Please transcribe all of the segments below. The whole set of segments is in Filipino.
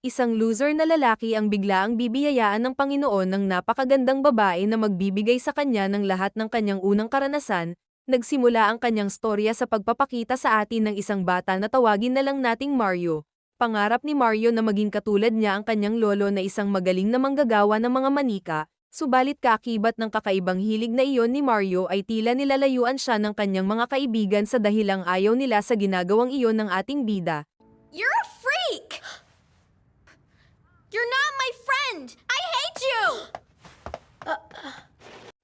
Isang loser na lalaki ang biglaang bibiyayaan ng Panginoon ng napakagandang babae na magbibigay sa kanya ng lahat ng kanyang unang karanasan. Nagsimula ang kanyang storya sa pagpapakita sa atin ng isang bata na tawagin na lang nating Mario. Pangarap ni Mario na maging katulad niya ang kanyang lolo na isang magaling na manggagawa ng mga manika, subalit kaakibat ng kakaibang hilig na iyon ni Mario ay tila nilalayuan siya ng kanyang mga kaibigan sa dahilang ayaw nila sa ginagawang iyon ng ating bida. You're a freak! You're not my friend! I hate you!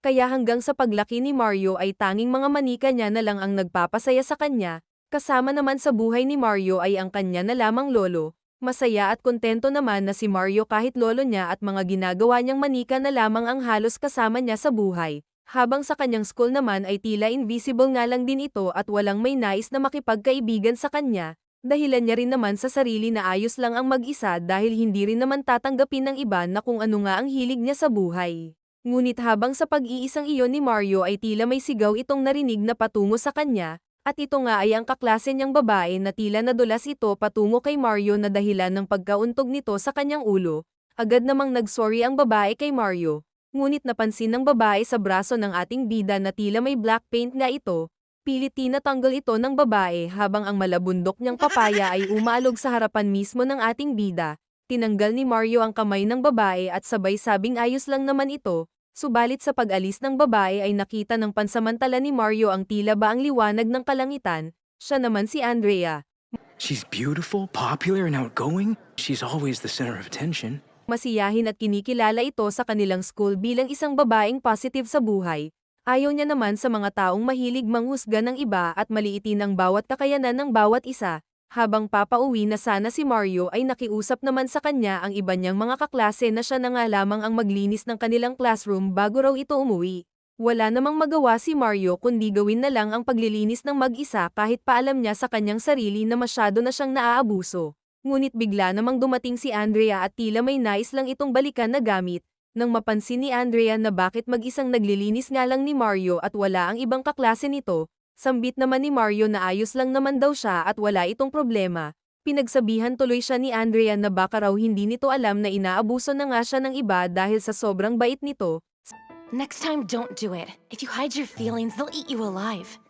Kaya hanggang sa paglaki ni Mario ay tanging mga manika niya na lang ang nagpapasaya sa kanya, kasama naman sa buhay ni Mario ay ang kanya na lamang lolo. Masaya at kontento naman na si Mario kahit lolo niya at mga ginagawa niyang manika na lamang ang halos kasama niya sa buhay. Habang sa kanyang school naman ay tila invisible nga lang din ito at walang may nais na makipagkaibigan sa kanya. Dahilan niya rin naman sa sarili na ayos lang ang mag-isa dahil hindi rin naman tatanggapin ng iba na kung ano nga ang hilig niya sa buhay. Ngunit habang sa pag-iisang iyon ni Mario ay tila may sigaw itong narinig na patungo sa kanya, at ito nga ay ang kaklase niyang babae na tila nadulas ito patungo kay Mario na dahilan ng pagkauntog nito sa kanyang ulo. Agad namang nagsorry ang babae kay Mario, ngunit napansin ng babae sa braso ng ating bida na tila may black paint nga ito. Pilit tinatanggal ito ng babae habang ang malabundok niyang papaya ay umaalog sa harapan mismo ng ating bida. Tinanggal ni Mario ang kamay ng babae at sabay sabing ayos lang naman ito, subalit sa pag-alis ng babae ay nakita ng pansamantala ni Mario ang tila ba ang liwanag ng kalangitan, siya naman si Andrea. She's beautiful, popular, and outgoing. She's always the center of attention. Masiyahin at kinikilala ito sa kanilang school bilang isang babaeng positive sa buhay. Ayaw niya naman sa mga taong mahilig manghusga ng iba at maliitin ang bawat kakayanan ng bawat isa. Habang papauwi na sana si Mario ay nakiusap naman sa kanya ang iba niyang mga kaklase na siya na nga lamang ang maglinis ng kanilang classroom bago raw ito umuwi. Wala namang magawa si Mario kundi gawin na lang ang paglilinis ng mag-isa kahit paalam niya sa kanyang sarili na masyado na siyang naaabuso. Ngunit bigla namang dumating si Andrea at tila may nais lang itong balikan na gamit. Nang mapansin ni Andrea na bakit mag-isang naglilinis nga lang ni Mario at wala ang ibang kaklase nito, sambit naman ni Mario na ayos lang naman daw siya at wala itong problema. Pinagsabihan tuloy siya ni Andrea na baka raw hindi nito alam na inaabuso na nga siya ng iba dahil sa sobrang bait nito. Next time, don't do it. If you hide your feelings, they'll eat you alive.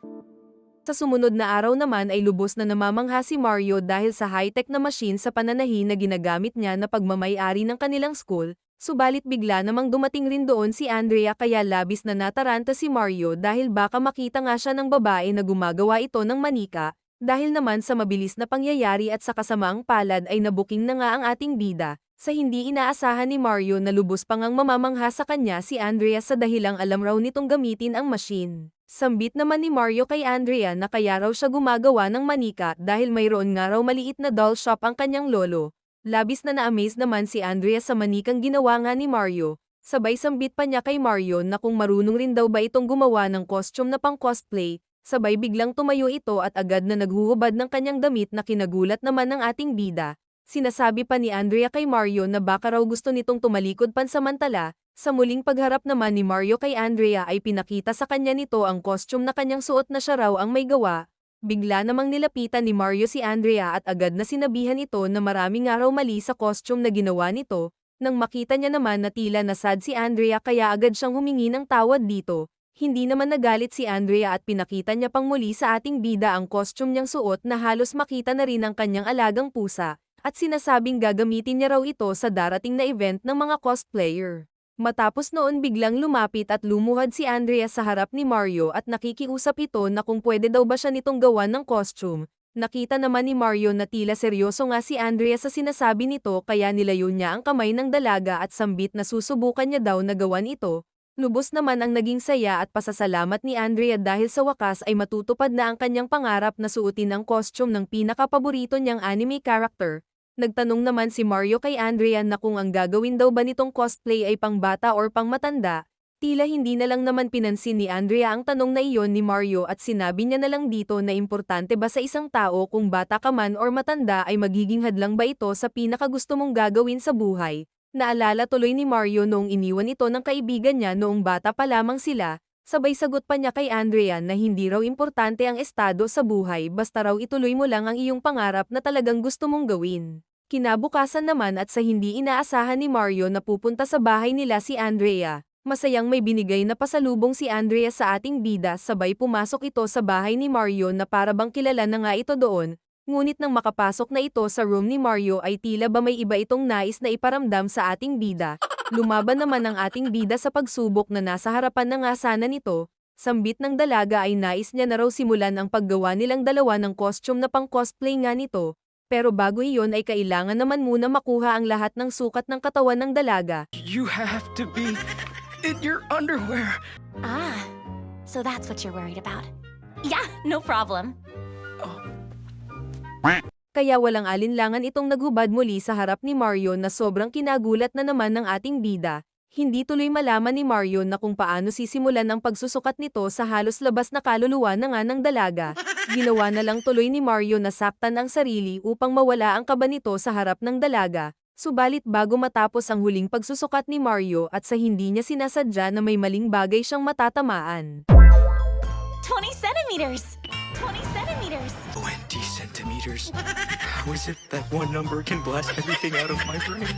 Sa sumunod na araw naman ay lubos na namamangha si Mario dahil sa high-tech na machine sa pananahi na ginagamit niya na pagmamay-ari ng kanilang school. Subalit bigla namang dumating rin doon si Andrea kaya labis na nataranta si Mario dahil baka makita nga siya ng babae na gumagawa ito ng manika, dahil naman sa mabilis na pangyayari at sa kasamaang palad ay nabuking na nga ang ating bida. Sa hindi inaasahan ni Mario na lubos pang ang mamamangha sa kanya si Andrea sa dahilang alam raw nitong gamitin ang machine. Sambit naman ni Mario kay Andrea na kaya raw siya gumagawa ng manika dahil mayroon nga raw maliit na doll shop ang kanyang lolo. Labis na na-amaze naman si Andrea sa manikang ginawa nga ni Mario, sabay sambit pa niya kay Mario na kung marunong rin daw ba itong gumawa ng costume na pang cosplay, sabay biglang tumayo ito at agad na naghuhubad ng kanyang damit na kinagulat naman ng ating bida. Sinasabi pa ni Andrea kay Mario na baka raw gusto nitong tumalikod pansamantala, sa muling pagharap naman ni Mario kay Andrea ay pinakita sa kanya nito ang costume na kanyang suot na siya raw ang may gawa. Bigla namang nilapitan ni Mario si Andrea at agad na sinabihan ito na marami nga raw mali sa costume na ginawa nito. Nang makita niya naman na tila nasad si Andrea kaya agad siyang humingi ng tawad dito. Hindi naman nagalit si Andrea at pinakita niya pang muli sa ating bida ang costume niyang suot na halos makita na rin ang kanyang alagang pusa, at sinasabing gagamitin niya raw ito sa darating na event ng mga cosplayer. Matapos noon biglang lumapit at lumuhad si Andrea sa harap ni Mario at nakikiusap ito na kung pwede daw ba siya nitong gawan ng costume. Nakita naman ni Mario na tila seryoso nga si Andrea sa sinasabi nito kaya nilayo niya ang kamay ng dalaga at sambit na susubukan niya daw na gawan ito. Lubos naman ang naging saya at pasasalamat ni Andrea dahil sa wakas ay matutupad na ang kanyang pangarap na suotin ang costume ng pinakapaborito niyang anime character. Nagtanong naman si Mario kay Andrea na kung ang gagawin daw ba nitong cosplay ay pang bata or pang matanda. Tila hindi na lang naman pinansin ni Andrea ang tanong na iyon ni Mario at sinabi niya na lang dito na importante ba sa isang tao kung bata ka man or matanda ay magiging hadlang ba ito sa pinakagusto mong gagawin sa buhay. Naalala tuloy ni Mario noong iniwan ito ng kaibigan niya noong bata pa lamang sila. Sabay sagot pa niya kay Andrea na hindi raw importante ang estado sa buhay basta raw ituloy mo lang ang iyong pangarap na talagang gusto mong gawin. Kinabukasan naman at sa hindi inaasahan ni Mario na pupunta sa bahay nila si Andrea, masayang may binigay na pasalubong si Andrea sa ating bida sabay pumasok ito sa bahay ni Mario na para bang kilala na nga ito doon, ngunit nang makapasok na ito sa room ni Mario ay tila ba may iba itong nais na iparamdam sa ating bida. Lumaban naman ang ating bida sa pagsubok na nasa harapan na nga sana nito, sambit ng dalaga ay nais niya na raw simulan ang paggawa nilang dalawa ng costume na pang cosplay nga nito. Pero bago iyon ay kailangan naman muna makuha ang lahat ng sukat ng katawan ng dalaga. You have to be in your underwear. Ah, so that's what you're worried about. Yeah, no problem. Kaya walang alinlangan itong naghubad muli sa harap ni Mario na sobrang kinagulat na naman ng ating bida. Hindi tuloy malaman ni Mario na kung paano sisimulan ang pagsusukat nito sa halos labas na kaluluwa na nga ng dalaga. Ginawa na lang tuloy ni Mario na saktan ang sarili upang mawala ang kaba nito sa harap ng dalaga. Subalit bago matapos ang huling pagsusukat ni Mario at sa hindi niya sinasadya na may maling bagay siyang matatamaan. 20 centimeters! 20 centimeters! 20 centimeters? How is it that one number can blast everything out of my brain?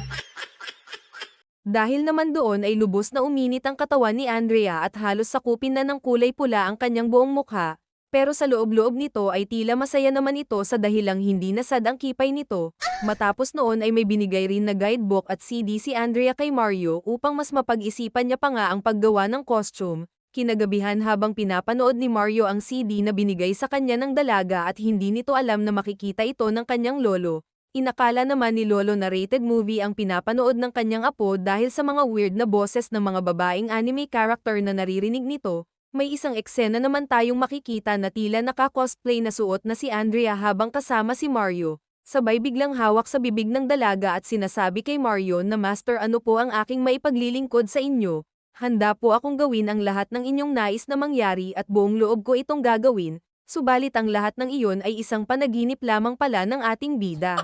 Dahil naman doon ay lubos na uminit ang katawan ni Andrea at halos sakupin na ng kulay pula ang kanyang buong mukha, pero sa loob-loob nito ay tila masaya naman ito sa dahilang hindi nasad ang kipay nito. Matapos noon ay may binigay rin na guidebook at CD si Andrea kay Mario upang mas mapag-isipan niya pa nga ang paggawa ng costume. Kinagabihan habang pinapanood ni Mario ang CD na binigay sa kanya ng dalaga at hindi nito alam na makikita ito ng kanyang lolo. Inakala naman ni Lolo na rated movie ang pinapanood ng kanyang apo dahil sa mga weird na boses ng mga babaeng anime character na naririnig nito. May isang eksena naman tayong makikita na tila naka-cosplay na suot na si Andrea habang kasama si Mario. Sabay biglang hawak sa bibig ng dalaga at sinasabi kay Mario na Master, ano po ang aking maipaglilingkod sa inyo? Handa po akong gawin ang lahat ng inyong nais na mangyari at buong loob ko itong gagawin. Subalit ang lahat ng iyon ay isang panaginip lamang pala ng ating bida.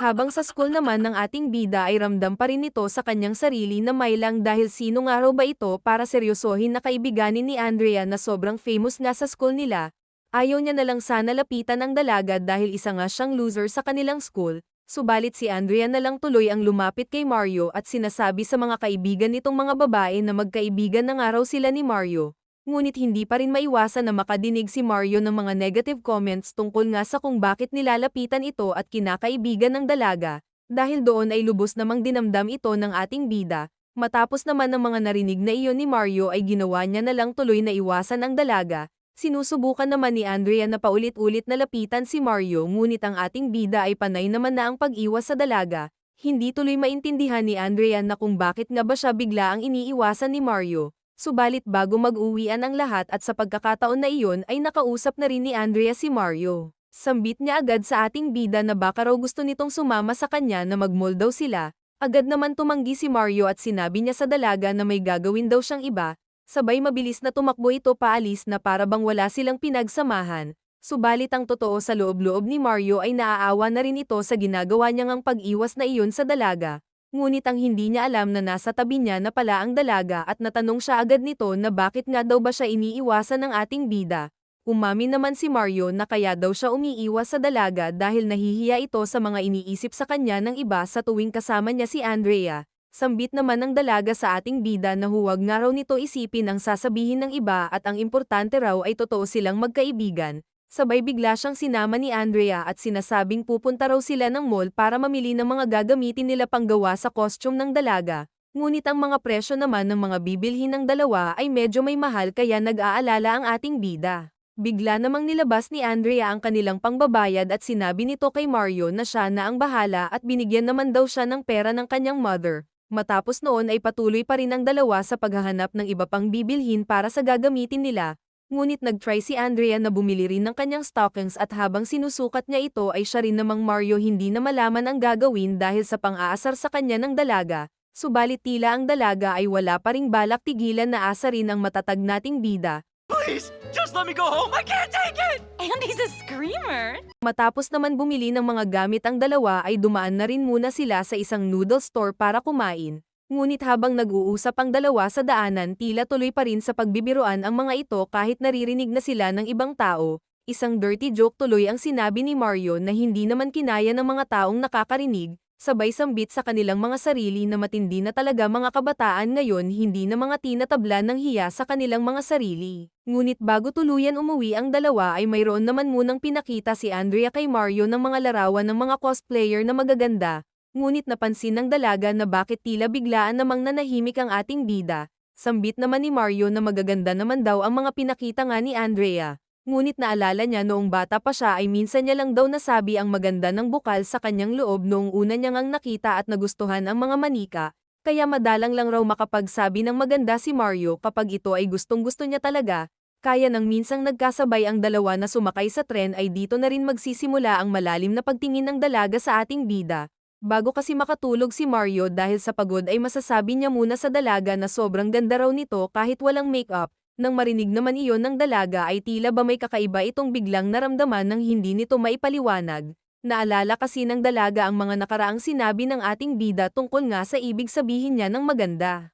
Habang sa school naman ng ating bida ay ramdam pa rin ito sa kanyang sarili na may lang dahil sino nga raw ba ito para seryosohin na kaibiganin ni Andrea na sobrang famous nga sa school nila. Ayaw niya na lang sana lapitan ang dalaga dahil isa nga siyang loser sa kanilang school, subalit si Andrea na lang tuloy ang lumapit kay Mario at sinasabi sa mga kaibigan nitong mga babae na magkaibigan na nga raw sila ni Mario. Ngunit hindi pa rin maiwasan na makadinig si Mario ng mga negative comments tungkol nga sa kung bakit nilalapitan ito at kinakaibigan ng dalaga, dahil doon ay lubos namang dinamdam ito ng ating bida. Matapos naman ng mga narinig na iyon ni Mario ay ginawa niya na lang tuloy na iwasan ang dalaga. Sinusubukan naman ni Andrea na paulit-ulit na lapitan si Mario ngunit ang ating bida ay panay naman na ang pag-iwas sa dalaga. Hindi tuloy maintindihan ni Andrea na kung bakit nga ba siya bigla ang iniiwasan ni Mario. Subalit bago mag-uwian ang lahat at sa pagkakataon na iyon ay nakausap na rin ni Andrea si Mario. Sambit niya agad sa ating bida na baka raw gusto nitong sumama sa kanya na mag-mall daw sila. Agad naman tumanggi si Mario at sinabi niya sa dalaga na may gagawin daw siyang iba. Sabay mabilis na tumakbo ito paalis na para bang wala silang pinagsamahan. Subalit ang totoo sa loob-loob ni Mario ay naaawa na rin ito sa ginagawa niyang ang pag-iwas na iyon sa dalaga. Ngunit ang hindi niya alam na nasa tabi niya na pala ang dalaga at natanong siya agad nito na bakit nga daw ba siya iniiwasan ng ating bida. Umamin naman si Mario na kaya daw siya umiiwas sa dalaga dahil nahihiya ito sa mga iniisip sa kanya ng iba sa tuwing kasama niya si Andrea. Sambit naman ng dalaga sa ating bida na huwag nga raw nito isipin ang sasabihin ng iba at ang importante raw ay totoo silang magkaibigan. Sabay bigla siyang sinama ni Andrea at sinasabing pupunta raw sila ng mall para mamili ng mga gagamitin nila panggawa sa costume ng dalaga. Ngunit ang mga presyo naman ng mga bibilhin ng dalawa ay medyo may mahal kaya nag-aalala ang ating bida. Bigla namang nilabas ni Andrea ang kanilang pangbabayad at sinabi nito kay Mario na siya na ang bahala at binigyan naman daw siya ng pera ng kanyang mother. Matapos noon ay patuloy pa rin ang dalawa sa paghahanap ng iba pang bibilhin para sa gagamitin nila. Ngunit nag-try si Andrea na bumili rin ng kanyang stockings at habang sinusukat niya ito ay siya rin namang Mario hindi na malaman ang gagawin dahil sa pang-aasar sa kanya ng dalaga. Subalit tila ang dalaga ay wala pa ring balak tigilan na asarin ang matatag nating bida. Please, just let me go home. I can't take it! Andy's a screamer! Matapos naman bumili ng mga gamit ang dalawa ay dumaan na rin muna sila sa isang noodle store para kumain. Ngunit habang nag-uusap ang dalawa sa daanan tila tuloy pa rin sa pagbibiruan ang mga ito kahit naririnig na sila ng ibang tao. Isang dirty joke tuloy ang sinabi ni Mario na hindi naman kinaya ng mga taong nakakarinig. sabay sambit sa kanilang mga sarili na matindi na talaga mga kabataan ngayon hindi na mga tinatabla ng hiya sa kanilang mga sarili. Ngunit bago tuluyan umuwi ang dalawa ay mayroon naman munang pinakita si Andrea kay Mario ng mga larawan ng mga cosplayer na magaganda, ngunit napansin ng dalaga na bakit tila biglaan namang nanahimik ang ating bida. Sambit naman ni Mario na magaganda naman daw ang mga pinakita nga ni Andrea. Ngunit naalala niya noong bata pa siya ay minsan niya lang daw nasabi ang maganda ng bukal sa kanyang loob noong una niya ngang nakita at nagustuhan ang mga manika, kaya madalang lang raw makapagsabi ng maganda si Mario kapag ito ay gustong-gusto niya talaga, kaya nang minsang nagkasabay ang dalawa na sumakay sa tren ay dito na rin magsisimula ang malalim na pagtingin ng dalaga sa ating bida. Bago kasi makatulog si Mario dahil sa pagod ay masasabi niya muna sa dalaga na sobrang ganda raw nito kahit walang makeup. Nang marinig naman iyon ng dalaga ay tila ba may kakaiba itong biglang naramdaman nang hindi nito maipaliwanag. Naalala kasi ng dalaga ang mga nakaraang sinabi ng ating bida tungkol nga sa ibig sabihin niya ng maganda.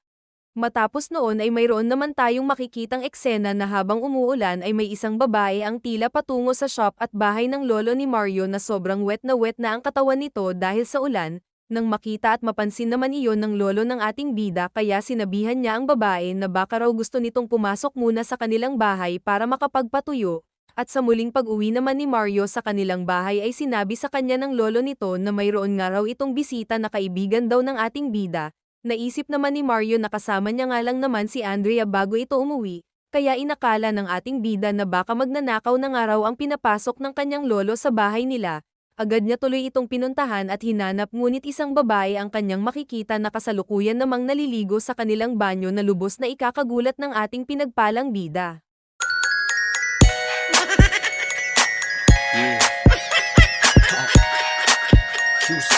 Matapos noon ay mayroon naman tayong makikitang eksena na habang umuulan ay may isang babae ang tila patungo sa shop at bahay ng lolo ni Mario na sobrang wet na ang katawan nito dahil sa ulan. Nang makita at mapansin naman iyon ng lolo ng ating bida kaya sinabihan niya ang babae na baka raw gusto nitong pumasok muna sa kanilang bahay para makapagpatuyo, at sa muling pag-uwi naman ni Mario sa kanilang bahay ay sinabi sa kanya ng lolo nito na mayroon nga raw itong bisita na kaibigan daw ng ating bida. Naisip naman ni Mario na kasama niya nga lang naman si Andrea bago ito umuwi, kaya inakala ng ating bida na baka magnanakaw na nga raw ang pinapasok ng kanyang lolo sa bahay nila. Agad niya tuloy itong pinuntahan at hinanap ngunit isang babae ang kanyang makikita na kasalukuyan namang naliligo sa kanilang banyo na lubos na ikakagulat ng ating pinagpalang bida. Yeah. QC.